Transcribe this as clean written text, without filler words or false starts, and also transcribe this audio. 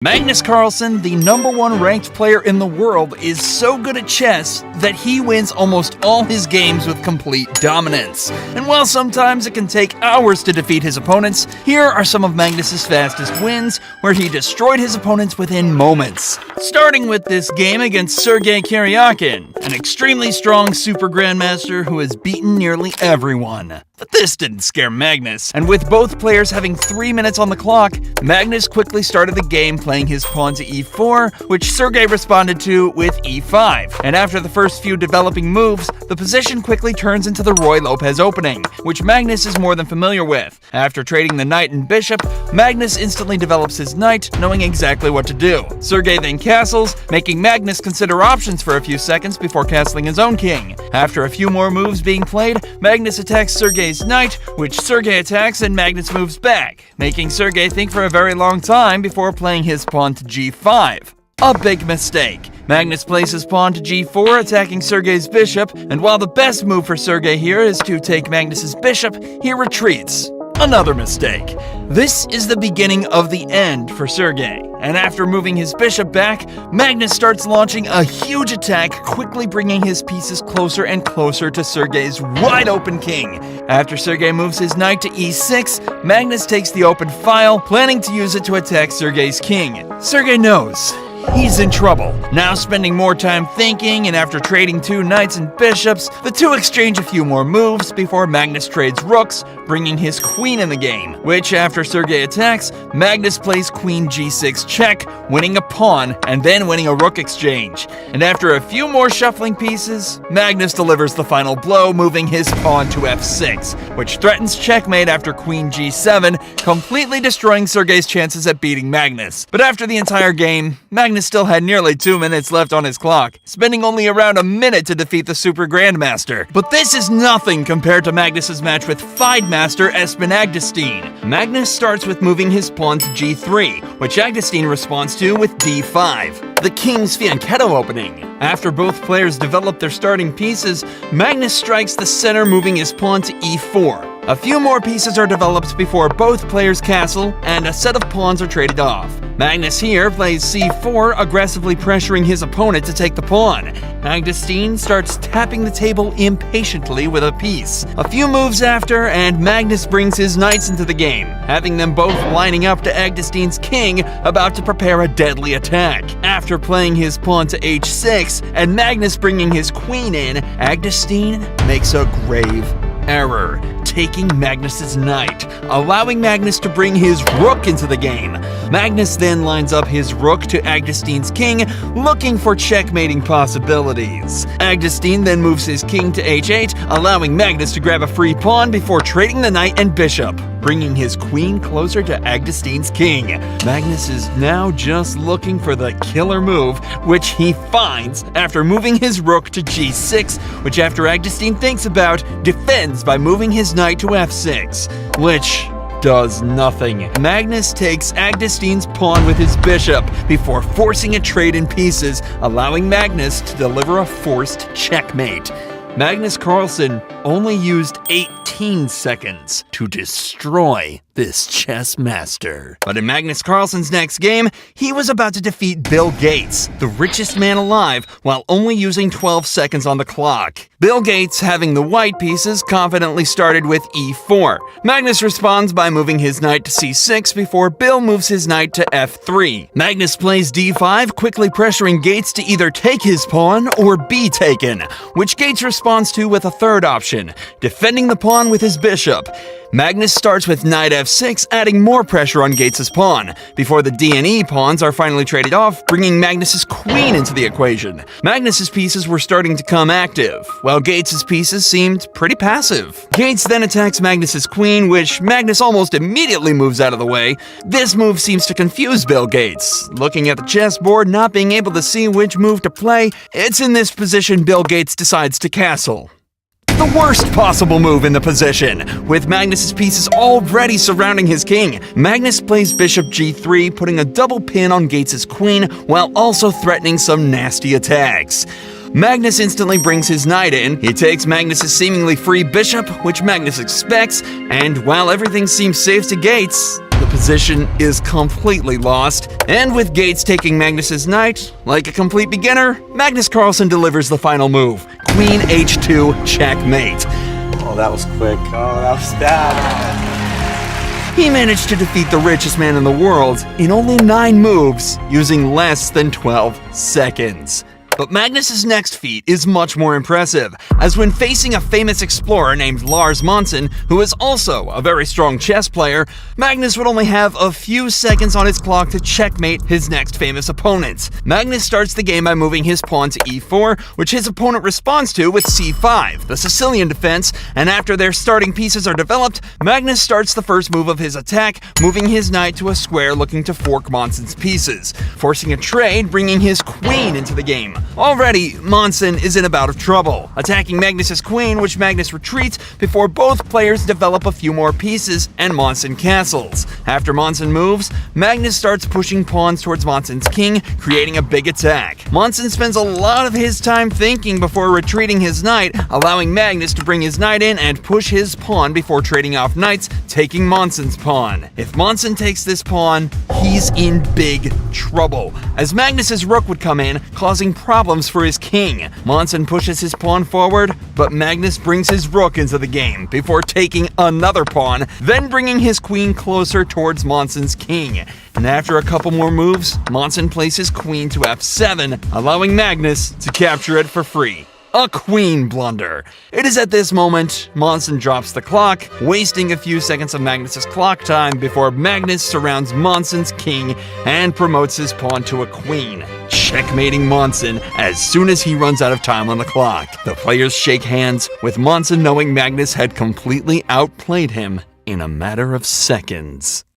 Magnus Carlsen, the #1 ranked player in the world, is so good at chess that he wins almost all his games with complete dominance. And while sometimes it can take hours to defeat his opponents, here are some of Magnus's fastest wins, where he destroyed his opponents within moments. Starting with this game against Sergei Karyakin, an extremely strong super grandmaster who has beaten nearly everyone. But this didn't scare Magnus, and with both players having 3 minutes on the clock, Magnus quickly started the game playing his pawn to e4, which Sergei responded to with e5. And after the first few developing moves, the position quickly turns into the Roy Lopez opening, which Magnus is more than familiar with. After trading the knight and bishop, Magnus instantly develops his knight, knowing exactly what to do. Sergei then castles, making Magnus consider options for a few seconds before castling his own king. After a few more moves being played, Magnus attacks Sergei's knight, which Sergei attacks and Magnus moves back, making Sergei think for a very long time before playing his pawn to g5. A big mistake. Magnus plays his pawn to g4, attacking Sergei's bishop, and while the best move for Sergei here is to take Magnus's bishop, he retreats. Another mistake. This is the beginning of the end for Sergei, and after moving his bishop back, Magnus starts launching a huge attack, quickly bringing his pieces closer and closer to Sergei's wide-open king. After Sergei moves his knight to e6, Magnus takes the open file, planning to use it to attack Sergei's king. Sergei knows he's in trouble. Now spending more time thinking, and after trading 2 knights and bishops, the two exchange a few more moves before Magnus trades rooks, bringing his queen in the game, which after Sergei attacks, Magnus plays queen g6 check, winning a pawn, and then winning a rook exchange. And after a few more shuffling pieces, Magnus delivers the final blow, moving his pawn to f6, which threatens checkmate after queen g7, completely destroying Sergei's chances at beating Magnus. But after the entire game, Magnus still had nearly 2 minutes left on his clock, spending only around a minute to defeat the Super Grandmaster. But this is nothing compared to Magnus's match with Fidemaster Espen Agdestein. Magnus starts with moving his pawn to g3, which Agdestein responds to with d5, the King's Fianchetto opening. After both players develop their starting pieces, Magnus strikes the center, moving his pawn to e4. A few more pieces are developed before both players castle, and a set of pawns are traded off. Magnus here plays c4, aggressively pressuring his opponent to take the pawn. Agdestein starts tapping the table impatiently with a piece. A few moves after, and Magnus brings his knights into the game, having them both lining up to Agdestein's king, about to prepare a deadly attack. After playing his pawn to h6, and Magnus bringing his queen in, Agdestein makes a grave error, taking Magnus's knight, allowing Magnus to bring his rook into the game. Magnus then lines up his rook to Agdestein's king, looking for checkmating possibilities. Agdestein then moves his king to h8, allowing Magnus to grab a free pawn before trading the knight and bishop, bringing his queen closer to Agdestein's king. Magnus is now just looking for the killer move, which he finds after moving his rook to g6, which after Agdestein thinks about, defends by moving his knight to f6, which does nothing. Magnus takes Agdestein's pawn with his bishop before forcing a trade in pieces, allowing Magnus to deliver a forced checkmate. Magnus Carlsen only used 18 seconds to destroy this chess master. But in Magnus Carlsen's next game, he was about to defeat Bill Gates, the richest man alive, while only using 12 seconds on the clock. Bill Gates, having the white pieces, confidently started with e4. Magnus responds by moving his knight to c6 before Bill moves his knight to f3. Magnus plays d5, quickly pressuring Gates to either take his pawn or be taken, which Gates responds to with a third option, defending the pawn with his bishop. Magnus starts with knight f6, adding more pressure on Gates' pawn, before the d and e pawns are finally traded off, bringing Magnus' queen into the equation. Magnus' pieces were starting to come active, while Gates' pieces seemed pretty passive. Gates then attacks Magnus' queen, which Magnus almost immediately moves out of the way. This move seems to confuse Bill Gates. Looking at the chessboard, not being able to see which move to play, it's in this position Bill Gates decides to castle. The worst possible move in the position, with Magnus' pieces already surrounding his king. Magnus plays bishop g3, putting a double pin on Gates' queen, while also threatening some nasty attacks. Magnus instantly brings his knight in. He takes Magnus' seemingly free bishop, which Magnus expects, and while everything seems safe to Gates, the position is completely lost, and with Gates taking Magnus's knight, like a complete beginner, Magnus Carlsen delivers the final move, Queen H2 checkmate. Oh, that was quick. Oh, that was bad. He managed to defeat the richest man in the world in only 9 moves, using less than 12 seconds. But Magnus's next feat is much more impressive, as when facing a famous explorer named Lars Monsen, who is also a very strong chess player, Magnus would only have a few seconds on his clock to checkmate his next famous opponent. Magnus starts the game by moving his pawn to e4, which his opponent responds to with c5, the Sicilian defense, and after their starting pieces are developed, Magnus starts the first move of his attack, moving his knight to a square looking to fork Monsen's pieces, forcing a trade, bringing his queen into the game. Already, Monsen is in a bout of trouble, attacking Magnus's queen, which Magnus retreats before both players develop a few more pieces and Monsen castles. After Monsen moves, Magnus starts pushing pawns towards Monsen's king, creating a big attack. Monsen spends a lot of his time thinking before retreating his knight, allowing Magnus to bring his knight in and push his pawn before trading off knights, taking Monsen's pawn. If Monsen takes this pawn, he's in big trouble, as Magnus's rook would come in, causing problems for his king. Monsen pushes his pawn forward, but Magnus brings his rook into the game before taking another pawn, then bringing his queen closer towards Monsen's king. And after a couple more moves, Monsen places queen to f7, allowing Magnus to capture it for free. A queen blunder. It is at this moment Monsen drops the clock, wasting a few seconds of Magnus's clock time before Magnus surrounds Monsen's king and promotes his pawn to a queen, checkmating Monsen as soon as he runs out of time on the clock. The players shake hands, with Monsen knowing Magnus had completely outplayed him in a matter of seconds.